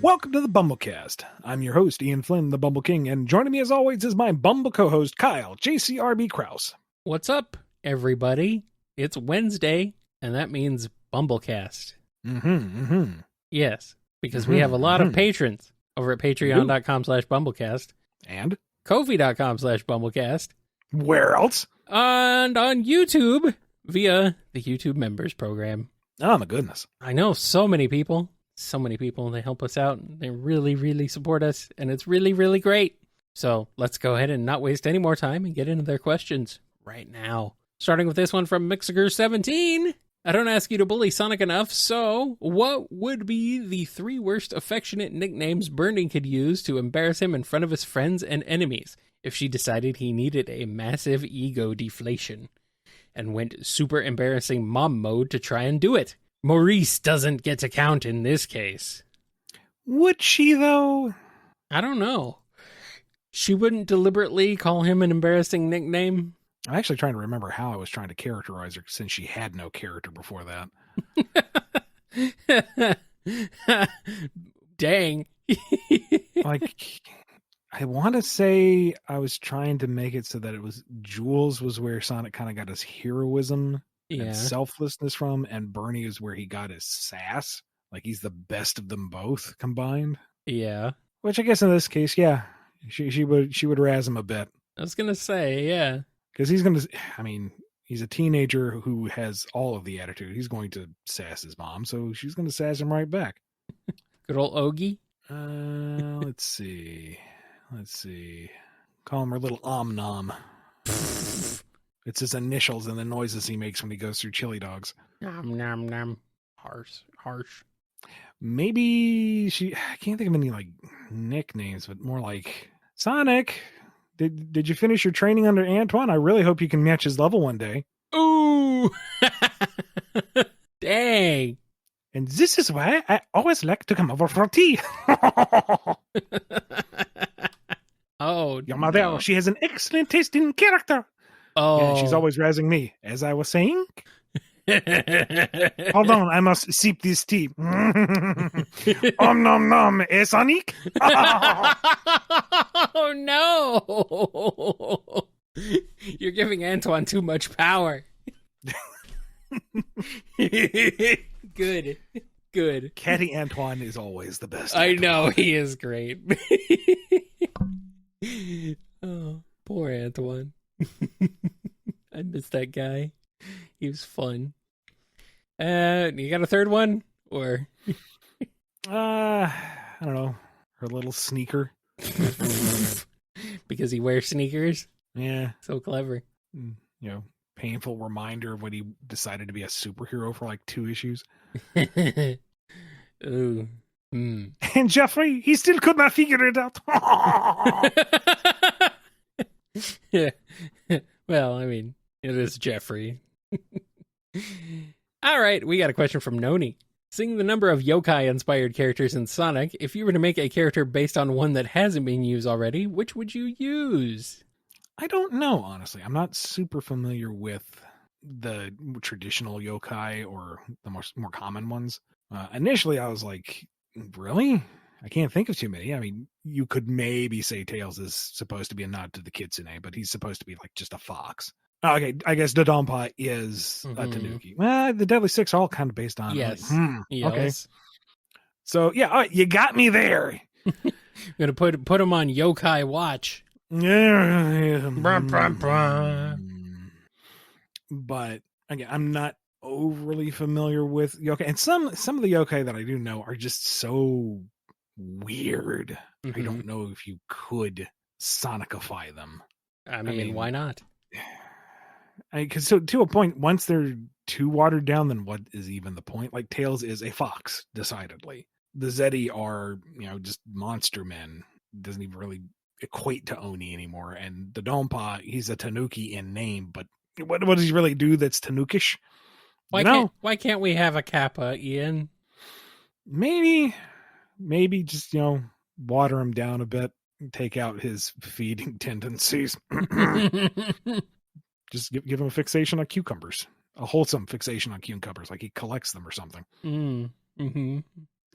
Welcome to the BumbleKast. I'm your host, Ian Flynn, the Bumble King, and joining me as always is my Bumble co-host, Kyle, JCRB Krause. What's up, everybody? It's Wednesday, and that means BumbleKast. Yes, because we have a lot of patrons over at patreon.com/BumbleKast. And? Ko-fi.com/BumbleKast. Where else? And on YouTube via the YouTube Members Program. Oh, my goodness. I know so many people. They help us out. They really, really support us, and it's really, really great. So let's go ahead and not waste any more time and get into their questions right now. Starting with this one from Mixer17. I don't ask you to bully Sonic enough, so what would be the 3 worst affectionate nicknames Bernie could use to embarrass him in front of his friends and enemies if she decided he needed a massive ego deflation and went super embarrassing mom mode to try and do it? Maurice doesn't get to count in this case. Would she, though? I don't know. She wouldn't deliberately call him an embarrassing nickname. I'm actually trying to remember how I was trying to characterize her since she had no character before that. Dang. Like, I want to say I was trying to make it so that it was Jules was where Sonic kind of got his heroism and selflessness from, and Bernie is where he got his sass. Like, he's the best of them both combined. Yeah. Which I guess in this case, yeah, she would razz him a bit. I was gonna say, yeah, because he's a teenager who has all of the attitude. He's going to sass his mom, so she's going to sass him right back. Good old Ogie. Let's see. Call him her little nom. It's his initials and the noises he makes when he goes through chili dogs. Nom nom nom. Harsh. Maybe I can't think of any like nicknames, but more like Sonic. Did you finish your training under Antoine? I really hope you can match his level one day. Ooh. Dang. And this is why I always like to come over for tea. Oh, your mother, no. She has an excellent taste in character. Oh, yeah, she's always razzing me. As I was saying, hold on, I must sip this tea. Nom nom, eh, Sonic? Oh no! You're giving Antoine too much power. Good. Catty Antoine is always the best. I know, he is great. Oh, poor Antoine. I miss that guy. He was fun. You got a third one? Or I don't know. Her little sneaker. Because he wears sneakers? Yeah. So clever. Painful reminder of when he decided to be a superhero for like 2 issues. Ooh. And Jeffrey, he still could not figure it out. Yeah. Well, I mean, it is Jeffrey. All right, we got a question from Noni. Seeing the number of yokai-inspired characters in Sonic, if you were to make a character based on one that hasn't been used already, which would you use? I don't know, honestly. I'm not super familiar with the traditional yokai or the more common ones. Initially, I was like, really? I can't think of too many. I mean, you could maybe say Tails is supposed to be a nod to the Kitsune, but he's supposed to be like just a fox. Okay, I guess Dodonpa is a Tanuki. Well, the Deadly Six are all kind of based on. Yes. Yes. Okay. So, yeah, you got me there. I'm going to put him on Yokai Watch. Yeah. But, again, I'm not overly familiar with yokai. And some of the yokai that I do know are just so weird. I don't know if you could Sonicify them. I mean, why not? Because so to a point, once they're too watered down, then what is even the point? Like, Tails is a fox, decidedly. The Zeddy are, just monster men. Doesn't even really equate to Oni anymore. And the Dodonpa, he's a Tanuki in name, but what does he really do that's Tanukish? Why can't we have a Kappa, Ian? Maybe just, water him down a bit, take out his feeding tendencies. Just give him a fixation on cucumbers. A wholesome fixation on cucumbers, like he collects them or something.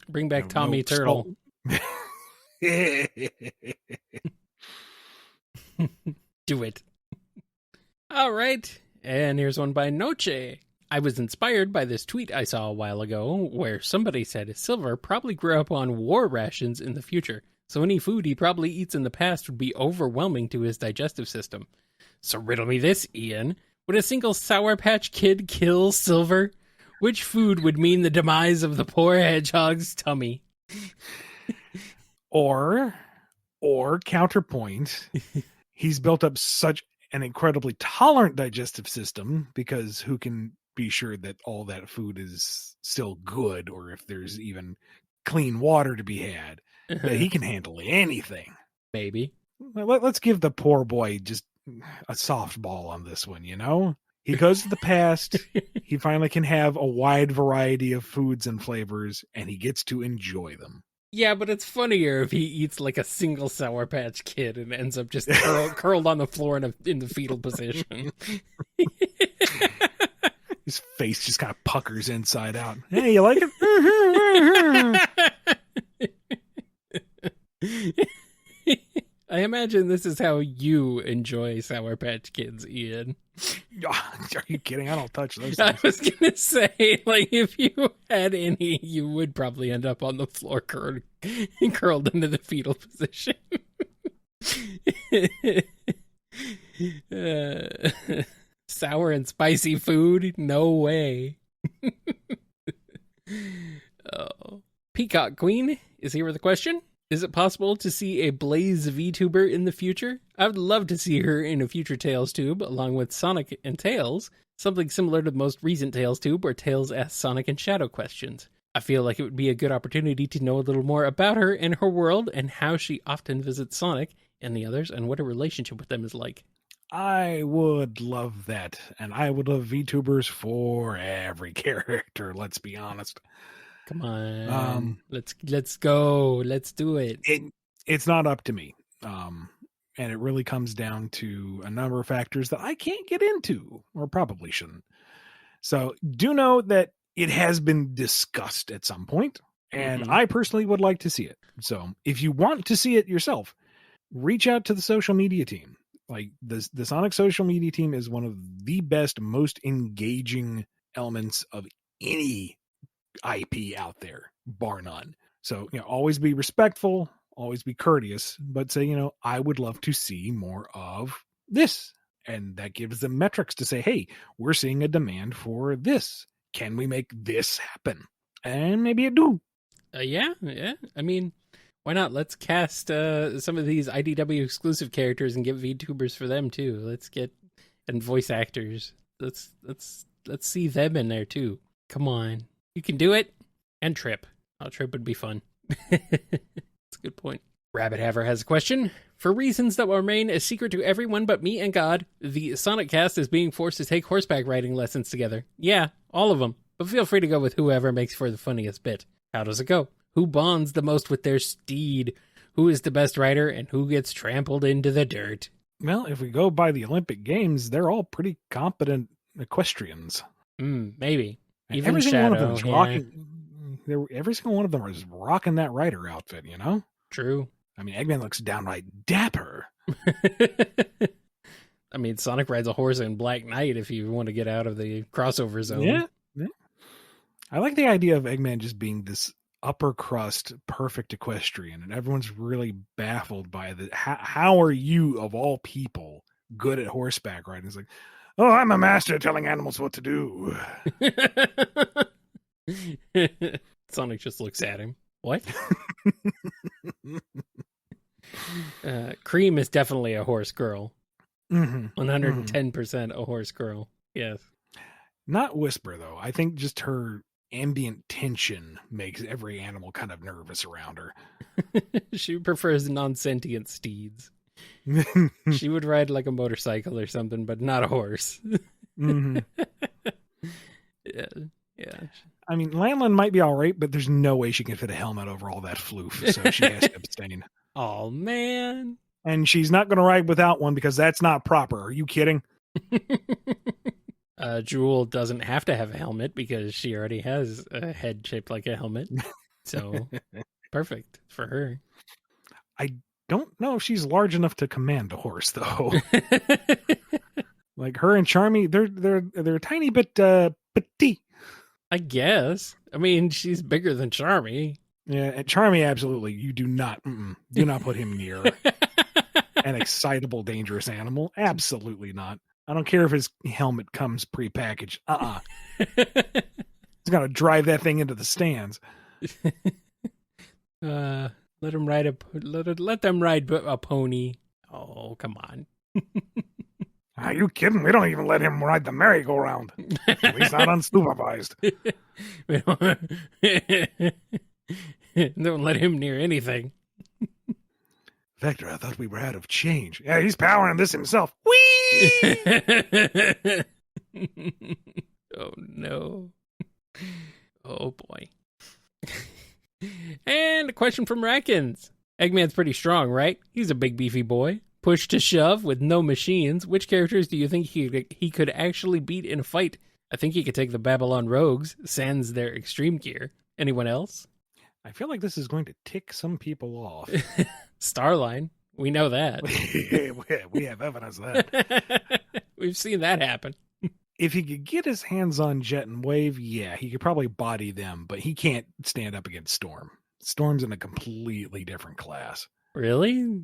Bring back Tommy Turtle. Do it. All right. And here's one by Noche. I was inspired by this tweet I saw a while ago where somebody said Silver probably grew up on war rations in the future, so any food he probably eats in the past would be overwhelming to his digestive system. So riddle me this, Ian. Would a single Sour Patch Kid kill Silver? Which food would mean the demise of the poor hedgehog's tummy? Or counterpoint, he's built up such an incredibly tolerant digestive system, because who can be sure that all that food is still good, or if there's even clean water to be had, that he can handle anything. Maybe. Let's give the poor boy just a softball on this one, you know? He goes to the past, he finally can have a wide variety of foods and flavors, and he gets to enjoy them. Yeah, but it's funnier if he eats like a single Sour Patch Kid and ends up just curled on the floor in the fetal position. His face just kind of puckers inside out. Hey, you like it? I imagine this is how you enjoy Sour Patch Kids, Ian. Are you kidding? I don't touch those things. I was going to say, like, if you had any, you would probably end up on the floor curled into the fetal position. Sour and spicy food? No way. Oh. Peacock Queen is here with a question. Is it possible to see a Blaze VTuber in the future? I would love to see her in a future Tails tube, along with Sonic and Tails, something similar to the most recent Tails tube, where Tails asks Sonic and Shadow questions. I feel like it would be a good opportunity to know a little more about her and her world, and how she often visits Sonic and the others, and what her relationship with them is like. I would love that, and I would love VTubers for every character, let's be honest. Come on, let's go. Let's do it. It's not up to me. And it really comes down to a number of factors that I can't get into, or probably shouldn't. So do know that it has been discussed at some point, and I personally would like to see it. So if you want to see it yourself, reach out to the social media team. Like the Sonic social media team is one of the best, most engaging elements of any IP out there, bar none. So, always be respectful, always be courteous, but say, I would love to see more of this. And that gives them metrics to say, hey, we're seeing a demand for this. Can we make this happen? And maybe it do. Yeah. I mean, why not? Let's cast some of these IDW exclusive characters and get VTubers for them too. Let's get and voice actors. Let's see them in there too. Come on. You can do it. And Trip. Oh, Trip would be fun. That's a good point. Rabbit Haver has a question. For reasons that will remain a secret to everyone but me and God, the Sonic cast is being forced to take horseback riding lessons together. Yeah, all of them. But feel free to go with whoever makes for the funniest bit. How does it go? Who bonds the most with their steed? Who is the best rider? And who gets trampled into the dirt? Well, if we go by the Olympic Games, they're all pretty competent equestrians. Maybe. Even every single Shadow, one of them is rocking. Every single one of them is rocking that rider outfit, True. I mean, Eggman looks downright dapper. I mean, Sonic rides a horse in Black Knight if you want to get out of the crossover zone. Yeah. I like the idea of Eggman just being this upper crust perfect equestrian, and everyone's really baffled by that. How are you, of all people, good at horseback riding? It's like, oh, I'm a master at telling animals what to do. Sonic just looks at him. What? Cream is definitely a horse girl. 110% a horse girl. Yes. Not Whisper, though. I think just her ambient tension makes every animal kind of nervous around her. She prefers non-sentient steeds. She would ride like a motorcycle or something, but not a horse. Yeah. I mean, Landlin might be all right, but there's no way she can fit a helmet over all that floof, so she has to abstain. Oh, man. And she's not going to ride without one because that's not proper. Are you kidding? Jewel doesn't have to have a helmet because she already has a head shaped like a helmet. So Perfect for her. I don't know if she's large enough to command a horse, though. Like her and Charmy, they're a tiny bit petite. I guess. I mean, she's bigger than Charmy. Yeah, and Charmy, absolutely. You do not put him near an excitable, dangerous animal. Absolutely not. I don't care if his helmet comes prepackaged. He's got to drive that thing into the stands. Let them ride a pony. Oh, come on. Are you kidding? We don't even let him ride the merry-go-round. At least not unsupervised. Don't let him near anything. Vector, I thought we were out of change. Yeah, he's powering this himself. Whee! Oh, no. Oh, boy. And a question from Rackins. Eggman's pretty strong, right? He's a big, beefy boy. Push to shove with no machines. Which characters do you think he could actually beat in a fight? I think he could take the Babylon Rogues, sans their extreme gear. Anyone else? I feel like this is going to tick some people off. Starline. We know that. We have evidence of that. We've seen that happen. If he could get his hands on Jet and Wave, yeah, he could probably body them, but he can't stand up against Storm. Storm's in a completely different class. Really?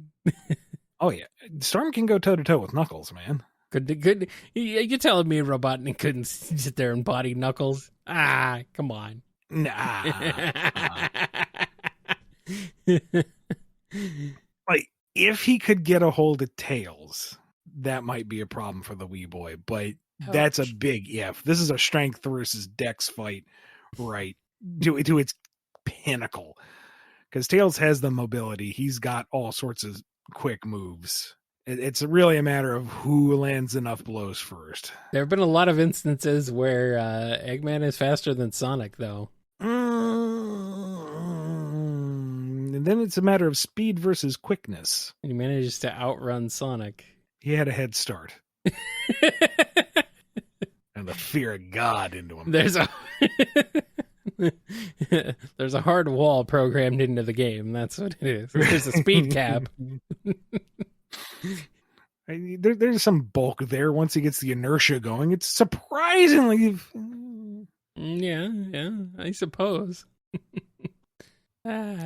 Oh, yeah. Storm can go toe-to-toe with Knuckles, man. Good. You're telling me Robotnik couldn't sit there and body Knuckles? Ah, come on. Nah. Like, if he could get a hold of Tails, that might be a problem for the wee boy, but that's a big if. This is a strength versus dex fight, right? To its pinnacle. Because Tails has the mobility. He's got all sorts of quick moves. It's really a matter of who lands enough blows first. There have been a lot of instances where Eggman is faster than Sonic, though. And then it's a matter of speed versus quickness. And he manages to outrun Sonic. He had a head start. And the fear of God into him. There's a hard wall programmed into the game. That's what it is. There's a speed cap. There's some bulk there once he gets the inertia going. It's surprisingly... Yeah, I suppose.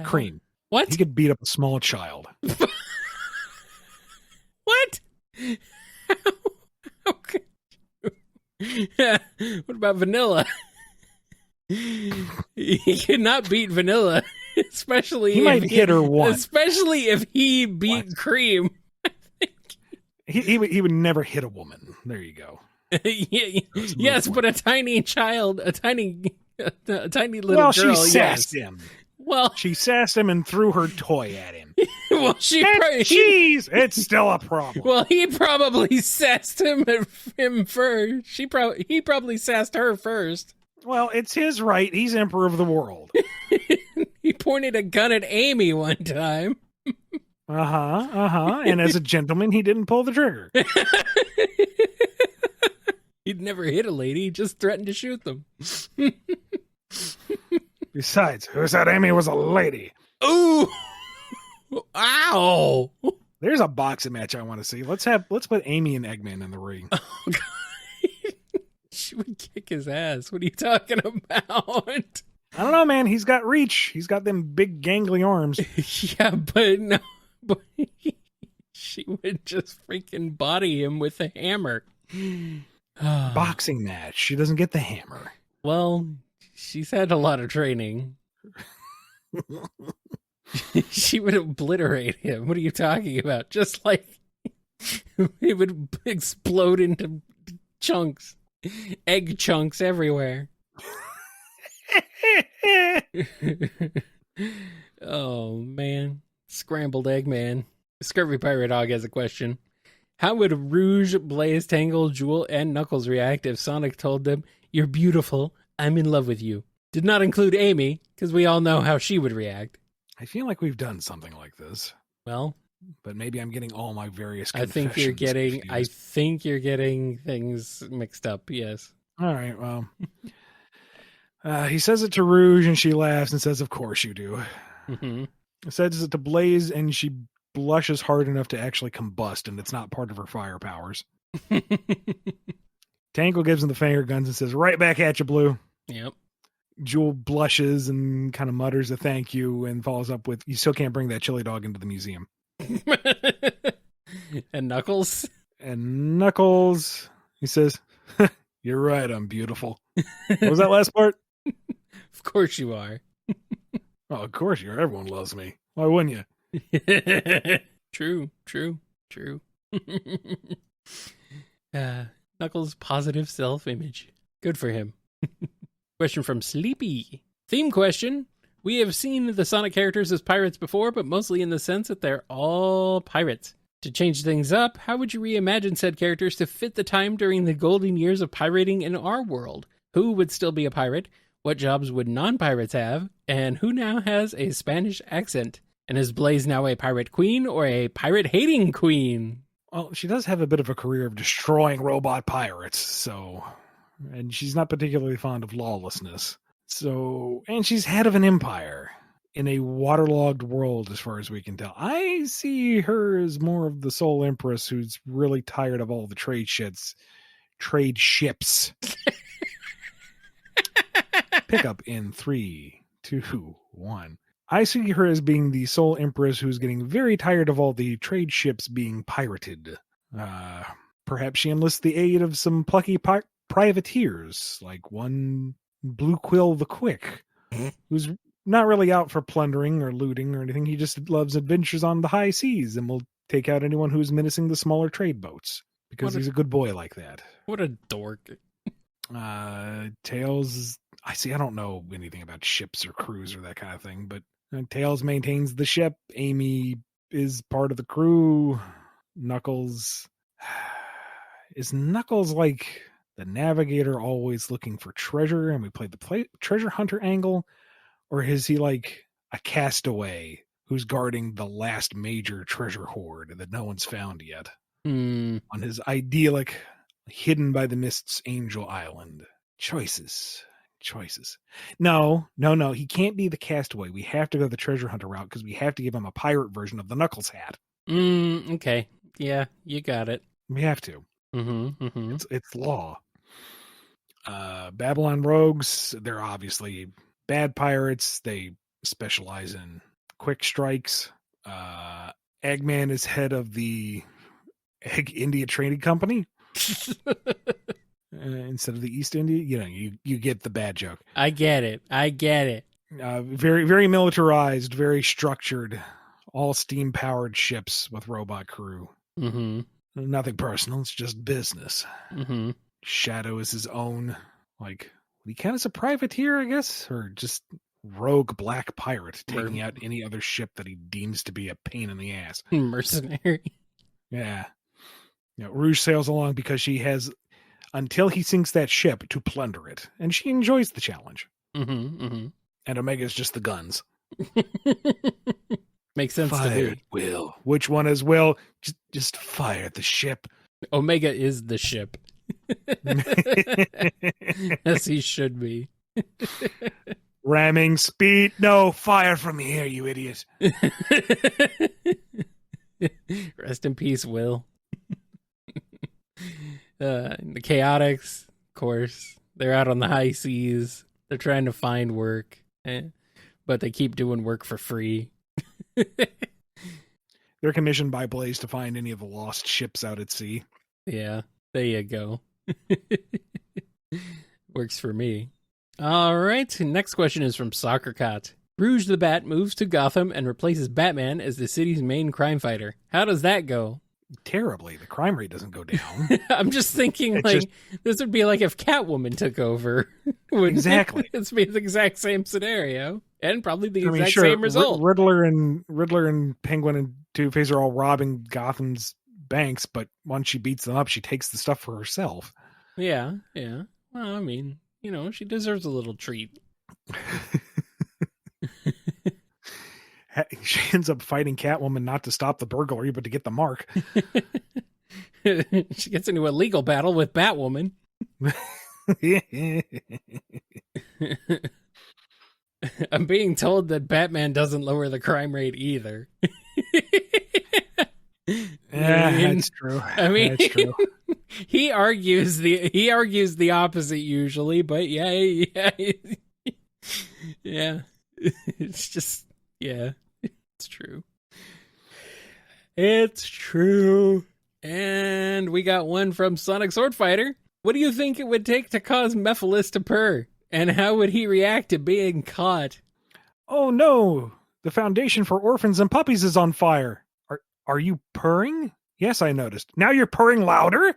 Cream. What? He could beat up a small child. What? How could you? What about Vanilla? He could not beat Vanilla, especially he might hit her once. Especially if he beat Cream. He would never hit a woman. There you go. Yes, but a tiny child, a tiny little girl. She sassed him. Well, she sassed him and threw her toy at him. Well, cheese. It's still a problem. Well, he probably sassed him first. He probably sassed her first. Well, it's his right. He's emperor of the world. He pointed a gun at Amy one time. And as a gentleman, he didn't pull the trigger. He'd never hit a lady. He just threatened to shoot them. Besides, who said Amy was a lady? Ooh! Ow! There's a boxing match I want to see. Let's put Amy and Eggman in the ring. Oh, God. She would kick his ass. What are you talking about? I don't know, man. He's got reach. He's got them big gangly arms. Yeah, but no. But she would just freaking body him with a hammer. Boxing match. She doesn't get the hammer. Well, she's had a lot of training. She would obliterate him. What are you talking about? Just like he would explode into chunks. Egg chunks everywhere. Oh, man. Scrambled Eggman. Scurvy Pirate Hog has a question. How would Rouge, Blaze, Tangle, Jewel, and Knuckles react if Sonic told them, "You're beautiful, I'm in love with you"? Did not include Amy, because we all know how she would react. I feel like we've done something like this. Well, but maybe I'm getting all my various I think you're getting things mixed up, yes. All right, well. He says it to Rouge, and she laughs and says, "Of course you do." Mm-hmm. Sets it to blaze, and she blushes hard enough to actually combust, and it's not part of her fire powers. Tangle gives him the finger guns and says, right back at you, Blue. Yep. Jewel blushes and kind of mutters a thank you and follows up with, you still can't bring that chili dog into the museum. And Knuckles? And Knuckles, he says, you're right, I'm beautiful. What was that last part? Of course you are. Oh, of course you are. Everyone loves me. Why wouldn't you? True. Knuckles' positive self-image. Good for him. Question from Sleepy. Theme question. We have seen the Sonic characters as pirates before, but mostly in the sense that they're all pirates. To change things up, how would you reimagine said characters to fit the time during the golden years of pirating in our world? Who would still be a pirate? What jobs would non-pirates have? And who now has a Spanish accent? And is Blaze now a pirate queen or a pirate-hating queen? Well, she does have a bit of a career of destroying robot pirates, so... And she's not particularly fond of lawlessness. So... And she's head of an empire in a waterlogged world, as far as we can tell. I see her as more of the sole empress who's really tired of all the trade ships. Pick up in 3, 2, 1. I see her as being the sole empress who's getting very tired of all the trade ships being pirated. Perhaps she enlists the aid of some plucky privateers, like one Blue Quill the Quick, who's not really out for plundering or looting or anything. He just loves adventures on the high seas and will take out anyone who's menacing the smaller trade boats, because he's a good boy like that. What a dork. Tails, I don't know anything about ships or crews or that kind of thing, but Tails maintains the ship. Amy is part of the crew. Knuckles, is Knuckles like the navigator always looking for treasure and we played the treasure hunter angle? Or is he like a castaway who's guarding the last major treasure hoard that no one's found yet on his idyllic, hidden by the mists Angel Island? Choices. No. He can't be the castaway. We have to go the treasure hunter route because we have to give him a pirate version of the Knuckles hat. Okay. Yeah, you got it. We have to. Mm-hmm. It's law. Babylon Rogues, they're obviously bad pirates. They specialize in quick strikes. Eggman is head of the Egg India Trading Company. Instead of the East India, you get the bad joke. I get it. Very, very militarized, very structured, all steam powered ships with robot crew. Mm-hmm. Nothing personal. It's just business. Mm-hmm. Shadow is his own, like, he kind of a privateer, I guess, or just rogue black pirate taking out any other ship that he deems to be a pain in the ass. Mercenary. Yeah. Rouge sails along because she has until he sinks that ship to plunder it, and she enjoys the challenge. Mm-hmm. And Omega's just the guns. Makes sense fire to me. At will. Which one is Will? Just fire the ship. Omega is the ship. As he should be. Ramming speed. No, fire from here, you idiot. Rest in peace, Will. The Chaotix, of course, they're out on the high seas. They're trying to find work, but they keep doing work for free. They're commissioned by Blaze to find any of the lost ships out at sea. Yeah, there you go. Works for me. All right, next question is from Soccercot. Rouge the Bat moves to Gotham and replaces Batman as the city's main crime fighter. How does that go? Terribly. The crime rate doesn't go down. I'm just thinking, this would be like if Catwoman took over. Exactly. It's be the exact same scenario. And probably the exact same result. Riddler and Penguin and Two-Face are all robbing Gotham's banks, but once she beats them up, she takes the stuff for herself. Yeah. Well, I mean, she deserves a little treat. She ends up fighting Catwoman not to stop the burglary, but to get the mark. She gets into a legal battle with Batwoman. I'm being told that Batman doesn't lower the crime rate either. That's true. I mean, That's true. he argues the opposite usually, but yeah. It's just it's true. It's true. And we got one from Sonic Swordfighter. What do you think it would take to cause Mephiles to purr? And how would he react to being caught? Oh no! The Foundation for Orphans and Puppies is on fire. Are you purring? Yes, I noticed. Now you're purring louder?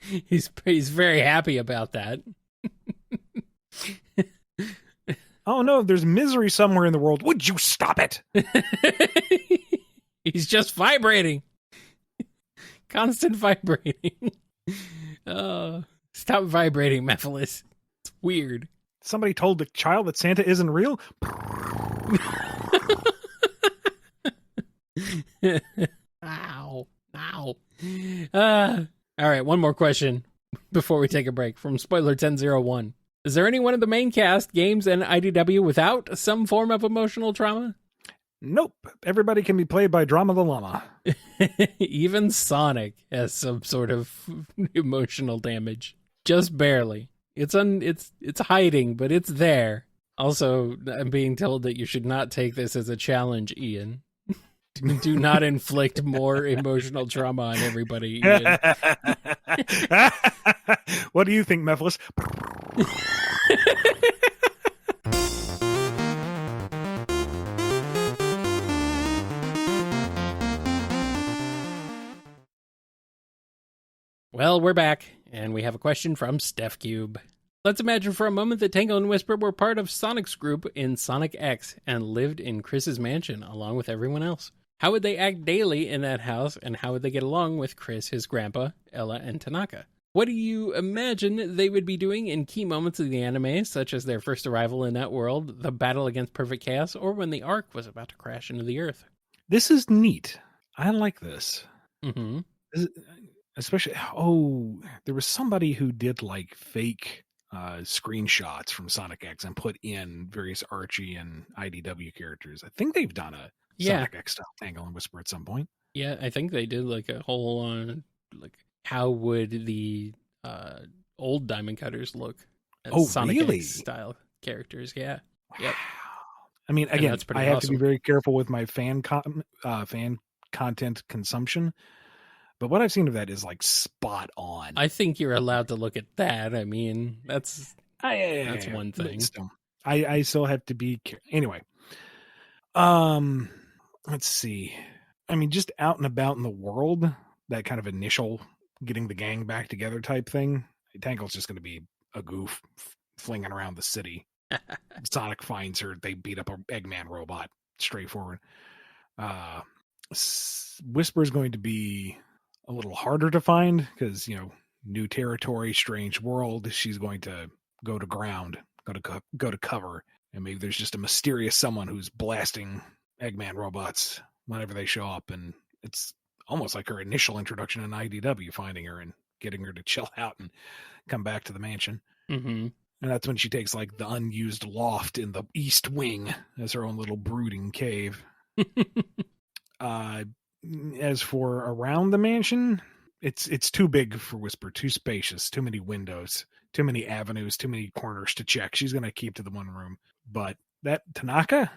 He's very happy about that. Oh no, there's misery somewhere in the world. Would you stop it? He's just vibrating. Constant vibrating. Stop vibrating, Mephiles. It's weird. Somebody told the child that Santa isn't real? Ow. All right, one more question before we take a break from Spoiler 1001. Is there anyone in the main cast, games, and IDW without some form of emotional trauma? Nope. Everybody can be played by Drama the Llama. Even Sonic has some sort of emotional damage. Just barely. It's hiding, but it's there. Also, I'm being told that you should not take this as a challenge, Ian. Do not inflict more emotional trauma on everybody, Ian. What do you think, Mephiles? Well, we're back, and we have a question from Steph Cube. Let's imagine for a moment that Tangle and Whisper were part of Sonic's group in Sonic X and lived in Chris's mansion along with everyone else. How would they act daily in that house, and how would they get along with Chris, his grandpa, Ella, and Tanaka? What do you imagine they would be doing in key moments of the anime, such as their first arrival in that world, the battle against Perfect Chaos, or when the Ark was about to crash into the Earth? This is neat. I like this. Mm-hmm. Especially, there was somebody who did like fake screenshots from Sonic X and put in various Archie and IDW characters. I think they've done a Sonic X style Tangle and Whisper at some point. Yeah, I think they did like a whole how would the old Diamond Cutters look as Sonic really? X style characters? Yeah. Wow. Yep. I mean, again, I have to be awesome. very careful with my fan content consumption. But what I've seen of that is like spot on. I think you're allowed to look at that. I mean, that's one thing. Still, I still have to be anyway. Let's see. I mean, just out and about in the world, that kind of initial getting the gang back together type thing. Tangle's just going to be a goof flinging around the city. Sonic finds her. They beat up a Eggman robot. Straightforward. Whisper's going to be a little harder to find because, new territory, strange world. She's going to go to ground, go to cover, and maybe there's just a mysterious someone who's blasting Eggman robots whenever they show up, and it's almost like her initial introduction in IDW, finding her and getting her to chill out and come back to the mansion. Mm-hmm. And that's when she takes like the unused loft in the East Wing as her own little brooding cave. As for around the mansion, it's too big for Whisper, too spacious, too many windows, too many avenues, too many corners to check. She's going to keep to the one room. But that Tanaka,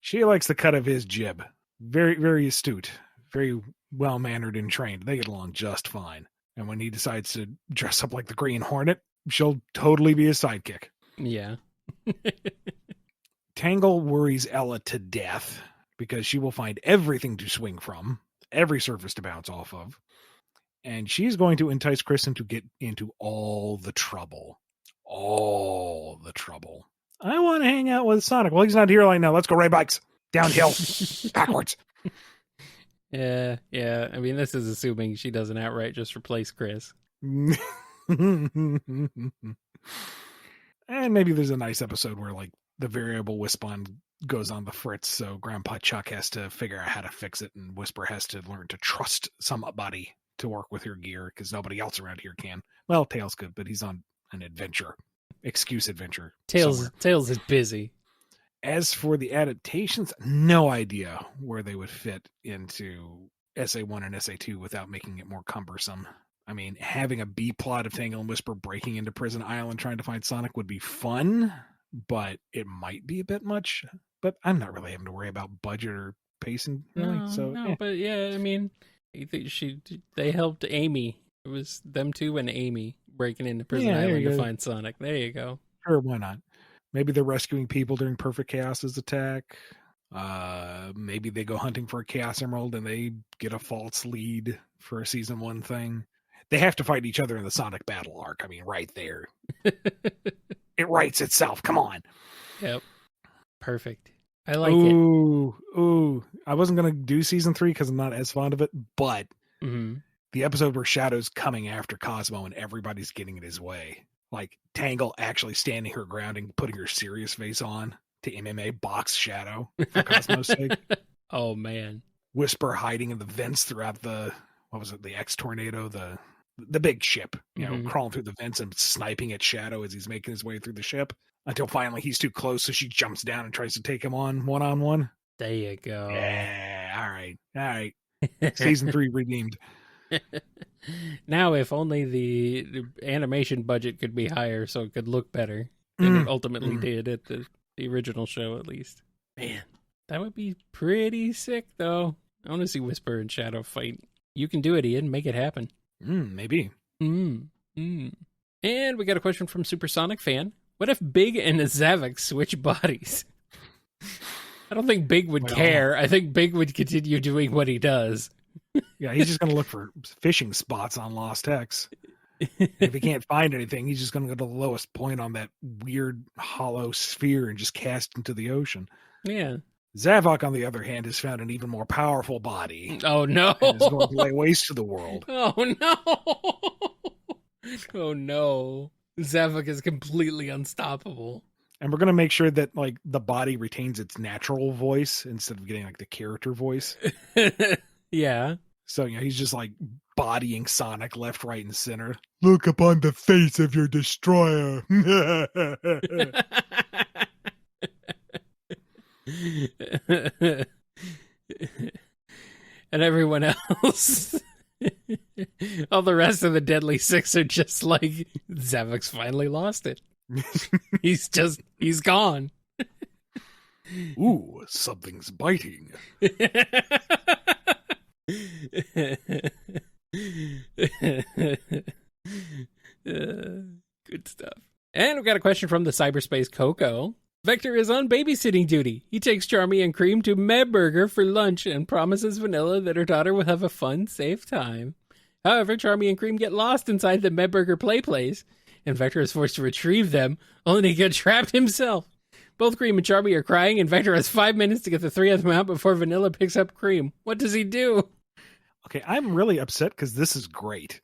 she likes the cut of his jib. Very, very astute, very well-mannered and trained. They get along just fine. And when he decides to dress up like the Green Hornet, she'll totally be his sidekick. Yeah. Tangle worries Ella to death because she will find everything to swing from, every surface to bounce off of. And she's going to entice Chris to get into all the trouble. All the trouble. I want to hang out with Sonic. Well, he's not here right now. Let's go ride bikes. Downhill. Backwards. Yeah. I mean, this is assuming she doesn't outright just replace Chris. And maybe there's a nice episode where like the variable Wispon goes on the fritz, so Grandpa Chuck has to figure out how to fix it, and Whisper has to learn to trust somebody to work with her gear because nobody else around here can. Well, Tails could, but he's on an adventure. excuse adventure Tails somewhere. Tails is busy. As for the adaptations, no idea where they would fit into SA1 and SA2 without making it more cumbersome. I mean, having a B plot of Tangle and Whisper breaking into Prison Island trying to find Sonic would be fun, but it might be a bit much. But I'm not really having to worry about budget or pacing, really. But yeah, I mean, they helped Amy. It was them two and Amy breaking into Prison Island to find Sonic. There you go. Sure, why not? Maybe they're rescuing people during Perfect Chaos's attack. Maybe they go hunting for a Chaos Emerald and they get a false lead for a season 1 thing. They have to fight each other in the Sonic battle arc. I mean, right there. It writes itself. Come on. Yep. Perfect. I like it. Ooh. I wasn't going to do season 3 because I'm not as fond of it, but the episode where Shadow's coming after Cosmo and everybody's getting in his way. Like Tangle actually standing her ground and putting her serious face on to MMA box Shadow for Cosmo's sake. Oh man. Whisper hiding in the vents throughout the X Tornado, the big ship, crawling through the vents and sniping at Shadow as he's making his way through the ship until finally he's too close, so she jumps down and tries to take him on one-on-one. There you go. Yeah, all right. Season 3 redeemed. Now, if only the animation budget could be higher so it could look better than it ultimately did at the original show, at least. Man, that would be pretty sick, though. I want to see Whisper and Shadow fight. You can do it, Ian. Make it happen. Maybe. And we got a question from Supersonic Fan. What if Big and Zavok switch bodies? I don't think Big would care. I think Big would continue doing what he does. Yeah, he's just going to look for fishing spots on Lost X. If he can't find anything, he's just going to go to the lowest point on that weird hollow sphere and just cast into the ocean. Yeah. Zavok, on the other hand, has found an even more powerful body. Oh, no. And is going to lay waste to the world. Oh, no. Oh, no. Zavok is completely unstoppable. And we're going to make sure that like the body retains its natural voice instead of getting like the character voice. Yeah. So, he's just like bodying Sonic left, right, and center. Look upon the face of your destroyer. And everyone else, all the rest of the Deadly Six are just like, Zavok's finally lost it. He's gone. Ooh, something's biting. Good stuff. And we've got a question from the cyberspace Coco. Vector is on babysitting duty. He takes Charmy and Cream to Medburger for lunch and promises Vanilla that her daughter will have a fun, safe time. However, Charmy and Cream get lost inside the Medburger play place, and Vector is forced to retrieve them, only to get trapped himself. Both Cream and Charmy are crying, and Vector has 5 minutes to get the three of them out before Vanilla picks up Cream. What does he do? Okay, I'm really upset because this is great.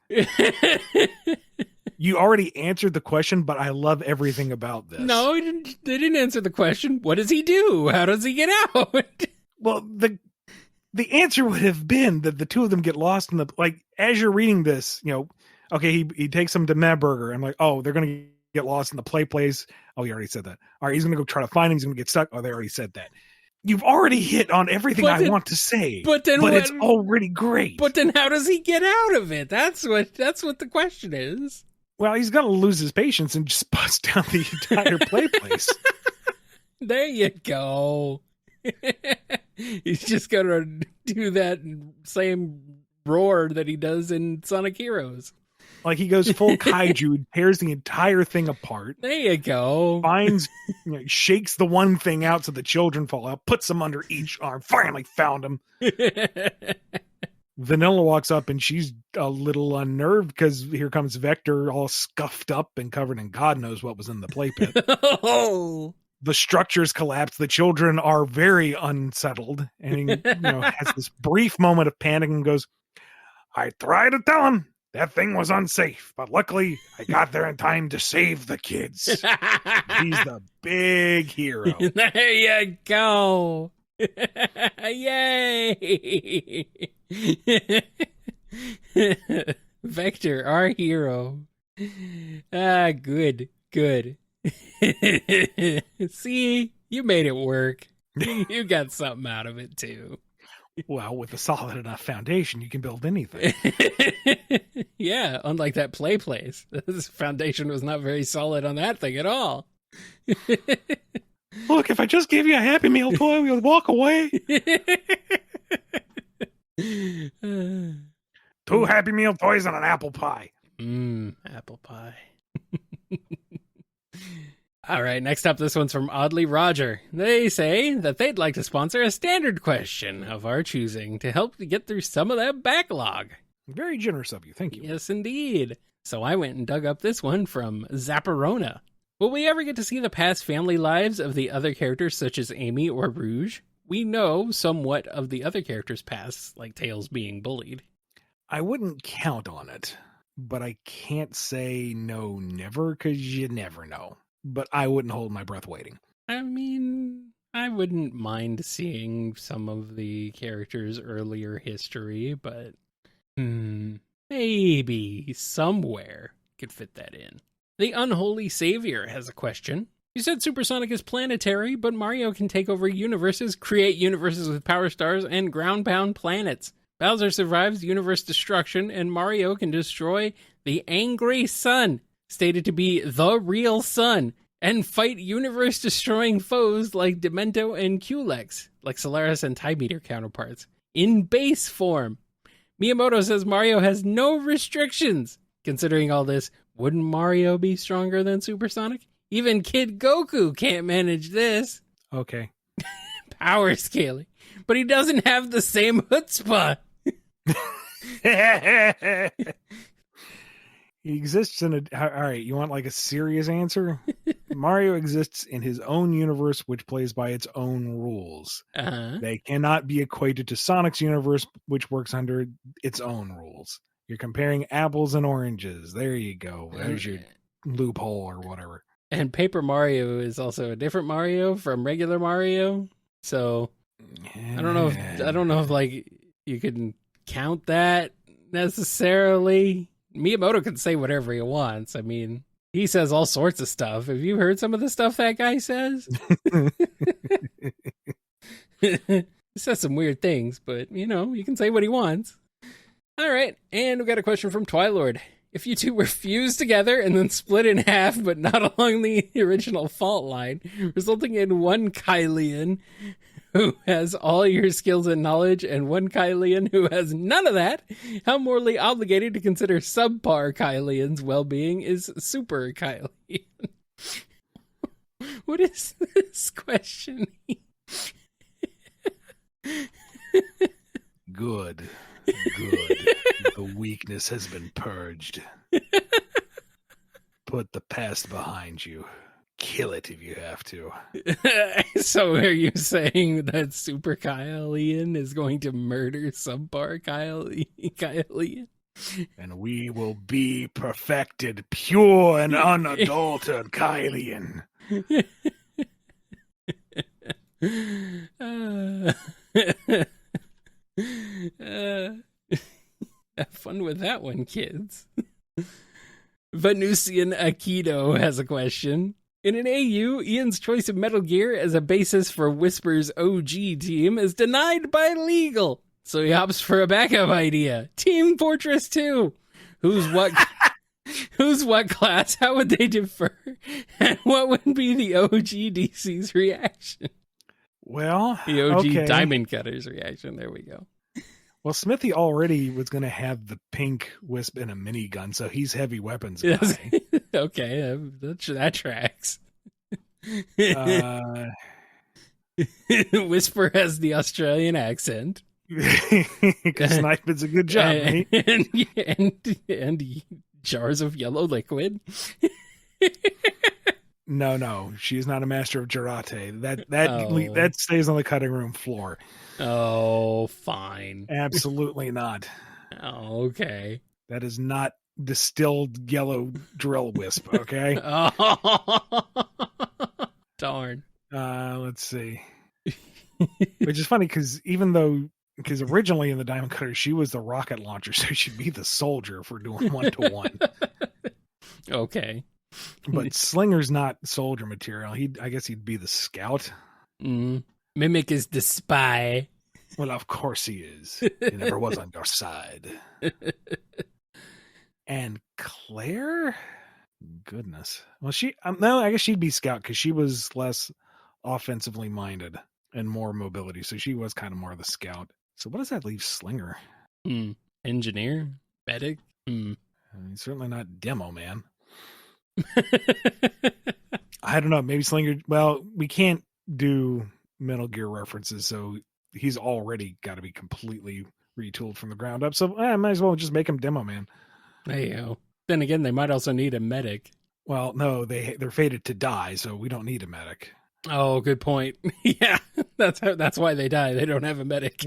You already answered the question, but I love everything about this. No, they didn't answer the question. What does he do? How does he get out? Well, the answer would have been that the two of them get lost in the, like, as you're reading this, okay, he takes them to Medburger. I'm like, oh, they're going to get lost in the play place. Oh, he already said that. All right, he's going to go try to find him. He's going to get stuck. Oh, they already said that. You've already hit on everything I want to say, but it's already great. But then how does he get out of it? That's what the question is. Well, he's going to lose his patience and just bust down the entire play place. There you go. He's just going to do that same roar that he does in Sonic Heroes. Like he goes full kaiju, tears the entire thing apart. There you go. Finds, shakes the one thing out so the children fall out, puts them under each arm. Finally found him. Vanilla walks up and she's a little unnerved because here comes Vector all scuffed up and covered in God knows what was in the play pit. Oh. The structures collapse. The children are very unsettled. And he has this brief moment of panic and goes, I tried to tell him that thing was unsafe, but luckily I got there in time to save the kids. He's the big hero. There you go. Yay. Vector, our hero. Good. See, you made it work. You got something out of it too. Well, with a solid enough foundation, you can build anything. Yeah, unlike that play place. This foundation was not very solid on that thing at all. Look, if I just gave you a Happy Meal toy, we would walk away. 2 Happy Meal toys and an apple pie. Apple pie. All right, next up, this one's from Oddly Roger. They say that they'd like to sponsor a standard question of our choosing to help get through some of that backlog. Very generous of you. Thank you. Yes, indeed. So I went and dug up this one from Zapparona. Will we ever get to see the past family lives of the other characters such as Amy or Rouge? We know somewhat of the other characters' pasts, like Tails being bullied. I wouldn't count on it, but I can't say no never, because you never know. But I wouldn't hold my breath waiting. I mean, I wouldn't mind seeing some of the characters' earlier history, but maybe somewhere could fit that in. The Unholy Savior has a question. You said Supersonic is planetary, but Mario can take over universes, create universes with power stars, and ground-pound planets. Bowser survives universe destruction, and Mario can destroy the Angry Sun, stated to be the real sun, and fight universe-destroying foes like Demento and Culex, like Solaris and Time Meter counterparts, in base form. Miyamoto says Mario has no restrictions. Considering all this, wouldn't Mario be stronger than Supersonic? Even Kid Goku can't manage this. Okay. Power scaling. But he doesn't have the same chutzpah. He exists in a... All right, you want like a serious answer? Mario exists in his own universe, which plays by its own rules. They cannot be equated to Sonic's universe, which works under its own rules. You're comparing apples and oranges. There you go. There's your loophole or whatever. And Paper Mario is also a different Mario from regular Mario. So I don't know if like you can count that necessarily. Miyamoto can say whatever he wants. I mean, he says all sorts of stuff. Have you heard some of the stuff that guy says? He says some weird things, but you know, you can say what he wants. All right, and we got a question from Twilord. If you two were fused together and then split in half, but not along the original fault line, resulting in one Kylian who has all your skills and knowledge and one Kylian who has none of that, how morally obligated to consider subpar Kylian's well-being is super Kylian? What is this question? Good. The weakness has been purged. Put the past behind you. Kill it if you have to. So are you saying that Super Kylian is going to murder subpar Kylian? And we will be perfected, pure and unadulterated Kylian. Have fun with that one, kids. Venusian Aikido has a question. In an AU, Ian's choice of Metal Gear as a basis for Whisper's OG team is denied by legal, so he opts for a backup idea. Team Fortress 2. Who's what class? How would they differ? And what would be the OG DC's reaction? Well, the OG okay. Diamond Cutter's reaction. There we go. Well, Smithy already was going to have the pink Wisp in a minigun, so he's heavy weapons guy. Yes. Okay, that tracks. Whisper has the Australian accent. Because sniping's a good job, mate. And jars of yellow liquid. No, she is not a master of Jarate. That stays on the cutting room floor. Oh, fine. Absolutely not. Oh, okay. That is not distilled yellow drill wisp, okay? Oh, darn. Let's see. Which is funny because because originally in the Diamond Cutter, she was the rocket launcher, so she'd be the soldier if we're doing 1-to-1. Okay. But Slinger's not soldier material. I guess he'd be the scout. Mimic is the spy. Well, of course he is. He never was on your side. And Claire? Goodness. Well, no, I guess she'd be scout because she was less offensively minded and more mobility. So she was kind of more the scout. So what does that leave Slinger? Engineer? Medic? He's certainly not demo man. I don't know. Maybe Slinger. Well, we can't do Metal Gear references, so he's already got to be completely retooled from the ground up. So I might as well just make him demo man. There you go. Then again, they might also need a medic. Well, no, they're fated to die, so we don't need a medic. Oh, good point. Yeah, that's why they die. They don't have a medic.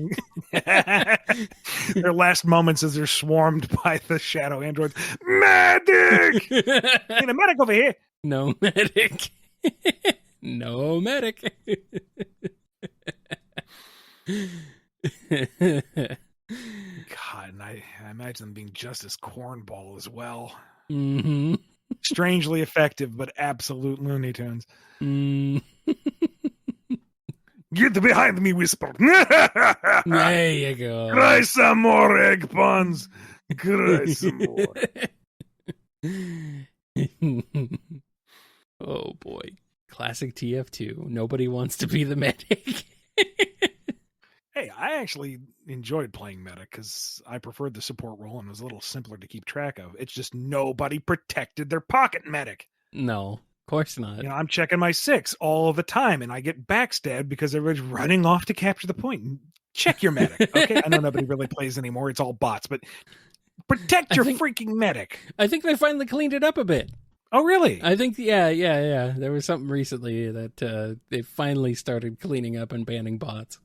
Their last moments as they're swarmed by the shadow androids. Medic! Need a medic over here. No medic. No medic. God, and I imagine them being just as cornball as well. Mm-hmm. Strangely effective, but absolute Looney Tunes. Get behind me, Whisper. There you go. Cry some more, egg puns. Cry some more. Oh, boy. Classic TF2. Nobody wants to be the medic. Hey, I actually enjoyed playing medic because I preferred the support role and it was a little simpler to keep track of. It's just nobody protected their pocket medic. No, of course not. You know, I'm checking my 6 all the time and I get backstabbed because everybody's running off to capture the point. Check your medic, okay? I know nobody really plays anymore. It's all bots, but protect your freaking medic. I think they finally cleaned it up a bit. Oh, really? I think, yeah. There was something recently that they finally started cleaning up and banning bots.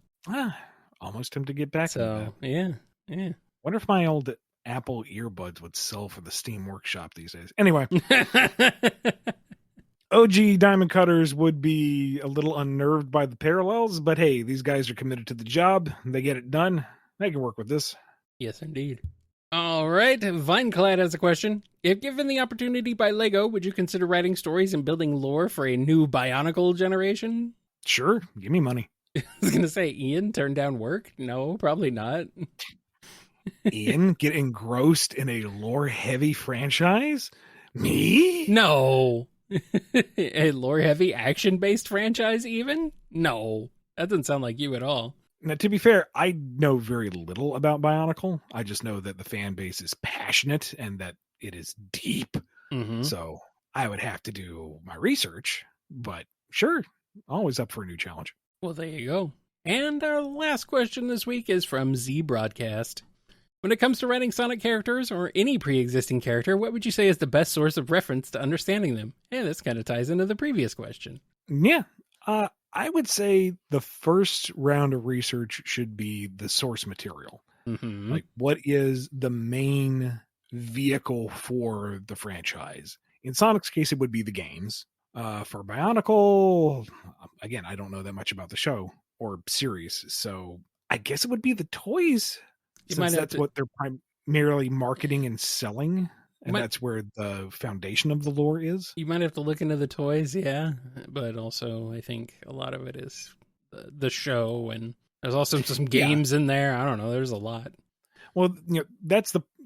Almost time to get back. So, yeah. Wonder if my old Apple earbuds would sell for the Steam Workshop these days. Anyway. OG Diamond Cutters would be a little unnerved by the parallels, but hey, these guys are committed to the job. They get it done. They can work with this. Yes, indeed. All right. Vineclad has a question. If given the opportunity by LEGO, would you consider writing stories and building lore for a new Bionicle generation? Sure. Give me money. I was going to say, Ian turned down work? No, probably not. Ian get engrossed in a lore-heavy franchise? Me? No. A lore-heavy, action-based franchise even? No. That doesn't sound like you at all. Now, to be fair, I know very little about Bionicle. I just know that the fan base is passionate and that it is deep. Mm-hmm. So I would have to do my research, but sure, always up for a new challenge. Well, there you go. And our last question this week is from Z Broadcast. When it comes to writing Sonic characters or any pre-existing character, what would you say is the best source of reference to understanding them? And this kind of ties into the previous question. Yeah. I would say the first round of research should be the source material. Mm-hmm. Like, what is the main vehicle for the franchise? In Sonic's case, it would be the games. For Bionicle, again, I don't know that much about the show or series, so I guess it would be the toys, since that's what they're primarily marketing and selling, and that's where the foundation of the lore is. You might have to look into the toys, yeah, but also I think a lot of it is the show, and there's also some games in there. I don't know, there's a lot. Well, you know,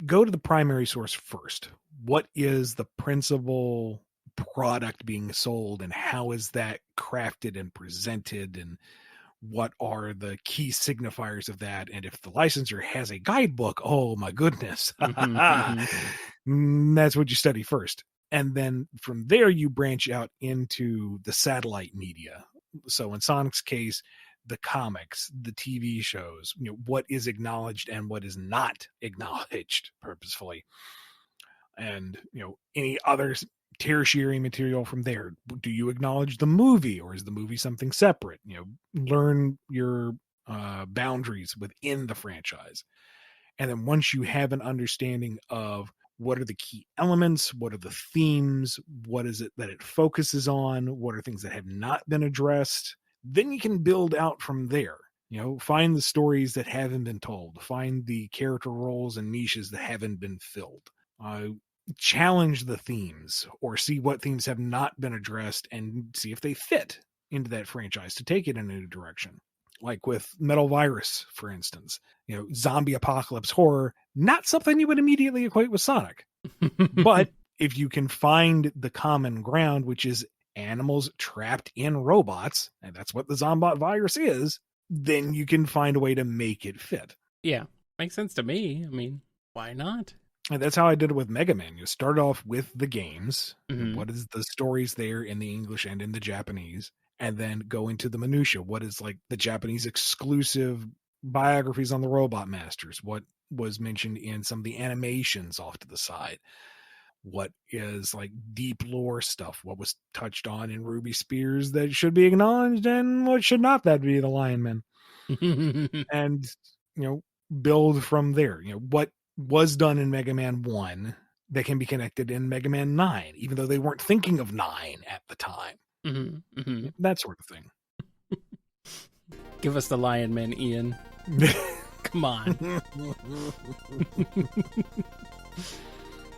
go to the primary source first. What is the principal product being sold, and how is that crafted and presented, and what are the key signifiers of that? And if the licensor has a guidebook, oh my goodness, that's what you study first. And then from there, you branch out into the satellite media. So in Sonic's case, the comics, the TV shows, you know, what is acknowledged and what is not acknowledged purposefully. And, you know, any other tertiary material from there. Do you acknowledge the movie, or is the movie something separate? You know, learn your boundaries within the franchise. And then once you have an understanding of what are the key elements, what are the themes, what is it that it focuses on, what are things that have not been addressed, then you can build out from there. You know, find the stories that haven't been told, find the character roles and niches that haven't been filled. challenge the themes or see what themes have not been addressed and see if they fit into that franchise to take it in a new direction. Like with Metal Virus, for instance, zombie apocalypse horror, not something you would immediately equate with Sonic. But if you can find the common ground, which is animals trapped in robots, and that's what the Zombot virus is, then you can find a way to make it fit. Yeah, makes sense to me. I mean, why not? And that's how I did it with Mega Man. You start off with the games. Mhm. What is the stories there in the English and in the Japanese? And then go into the minutia. What is like the Japanese exclusive biographies on the Robot Masters? What was mentioned in some of the animations off to the side? What is like deep lore stuff? What was touched on in Ruby Spears that should be acknowledged, and what should not? That be the Lion Men. And build from there. What was done in Mega Man 1 that can be connected in Mega Man 9, even though they weren't thinking of 9 at the time. That sort of thing. Give us the Lion Men, Ian. Come on.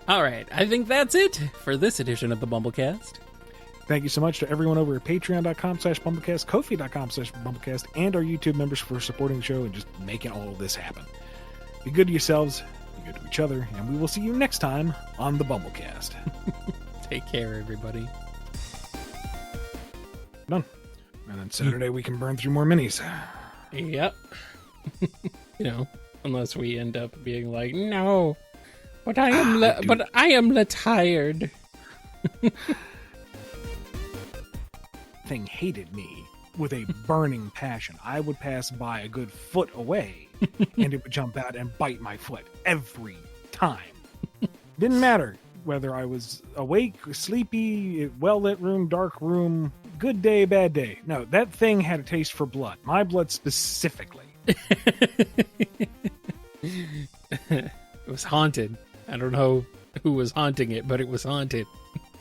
All right, I think that's it for this edition of the BumbleKast. Thank you so much to everyone over at patreon.com/BumbleKast, Ko-fi.com/BumbleKast, and our YouTube members for supporting the show and just making all of this happen. Be good to yourselves, be good to each other, and we will see you next time on the BumbleKast. Take care, everybody. Done. And then Saturday we can burn through more minis. Yep. Unless we end up being like, no, but I am tired. Thing hated me with a burning passion. I would pass by a good foot away and it would jump out and bite my foot every time. Didn't matter whether I was awake, sleepy, well-lit room, dark room, good day, bad day. No, that thing had a taste for blood. My blood specifically. It was haunted. I don't know who was haunting it, but it was haunted.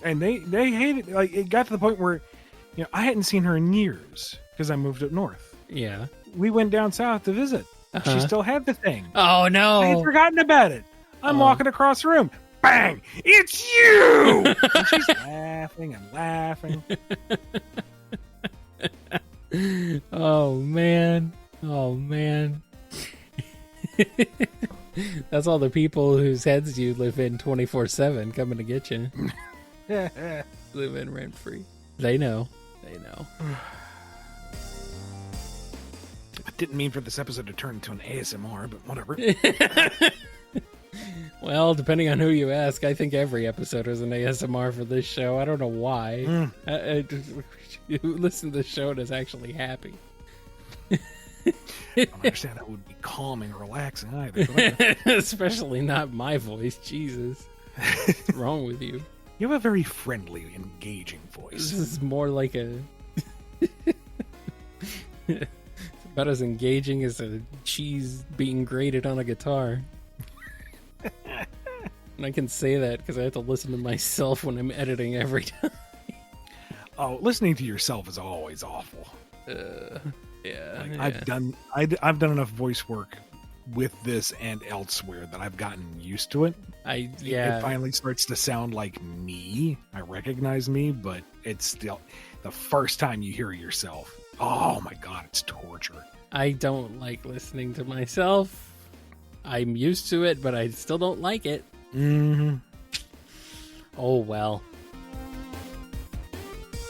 And they hated it. Like, it got to the point where I hadn't seen her in years because I moved up north. Yeah. We went down south to visit. Uh-huh. She still had the thing. Oh, no. I had forgotten about it. I'm walking across the room. Bang! It's you! And she's laughing and laughing. Oh, man. Oh, man. That's all the people whose heads you live in 24/7 coming to get you. Live in rent free. They know. They know. I didn't mean for this episode to turn into an ASMR, but whatever. Well, depending on who you ask, I think every episode is an ASMR for this show. I don't know why. Who listen to the show and is actually happy. I don't understand that would be calming or relaxing either. Especially not my voice. Jesus. What's wrong with you? You have a very friendly, engaging voice. This is more like a... It's about as engaging as a cheese being grated on a guitar. And I can say that because I have to listen to myself when I'm editing every time. Oh, listening to yourself is always awful. Yeah. I've done enough voice work with this and elsewhere that I've gotten used to it. It finally starts to sound like me. I recognize me, but it's still the first time you hear yourself. Oh my god, it's torture. I don't like listening to myself. I'm used to it, but I still don't like it. Mm-hmm. Oh well.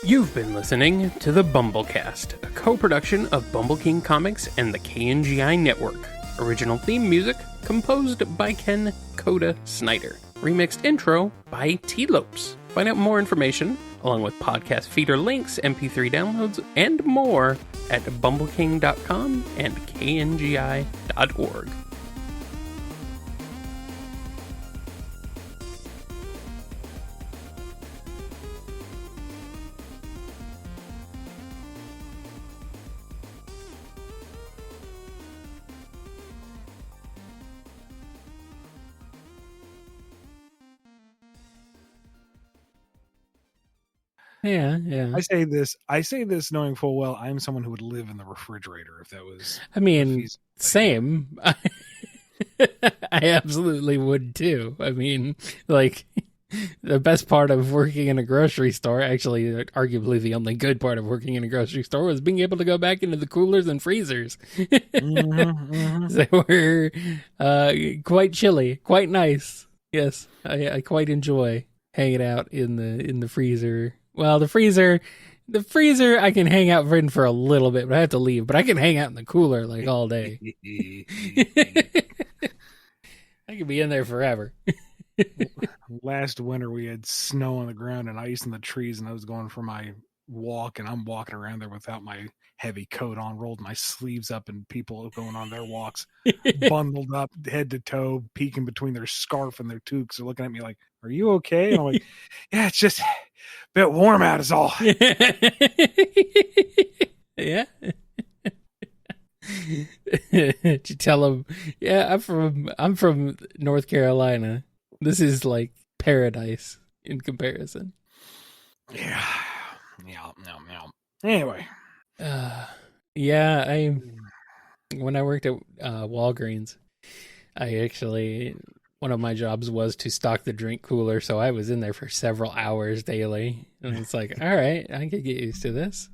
You've been listening to the BumbleKast, a co-production of Bumble King Comics and the KNGI Network. Original theme music composed by Ken Coda Snyder. Remixed intro by T-Lopes. Find out more information, along with podcast feeder links, MP3 downloads, and more at bumbleking.com and kngi.org. Yeah. I say this knowing full well I'm someone who would live in the refrigerator if that was... I mean, same. I absolutely would too. I mean, like, the best part of working in a grocery store, actually, arguably the only good part of working in a grocery store, was being able to go back into the coolers and freezers. They were quite chilly, quite nice. Yes, I quite enjoy hanging out in the freezer. Well, the freezer I can hang out in for a little bit, but I have to leave. But I can hang out in the cooler like all day. I could be in there forever. Last winter we had snow on the ground and ice in the trees, and I was going for my walk, and I'm walking around there without my heavy coat on, rolled my sleeves up, and people going on their walks bundled up head to toe, peeking between their scarf and their toques. They're looking at me like, "Are you okay?" And I'm like, "Yeah, it's just a bit warm out is all." Yeah. Did you tell them? Yeah, I'm from North Carolina. This is like paradise in comparison. Yeah. Anyway. Yeah, when I worked at Walgreens, one of my jobs was to stock the drink cooler, so I was in there for several hours daily. And it's like, all right, I could get used to this.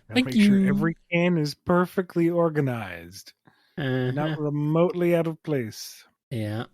Make sure every can is perfectly organized. Not remotely out of place. Yeah.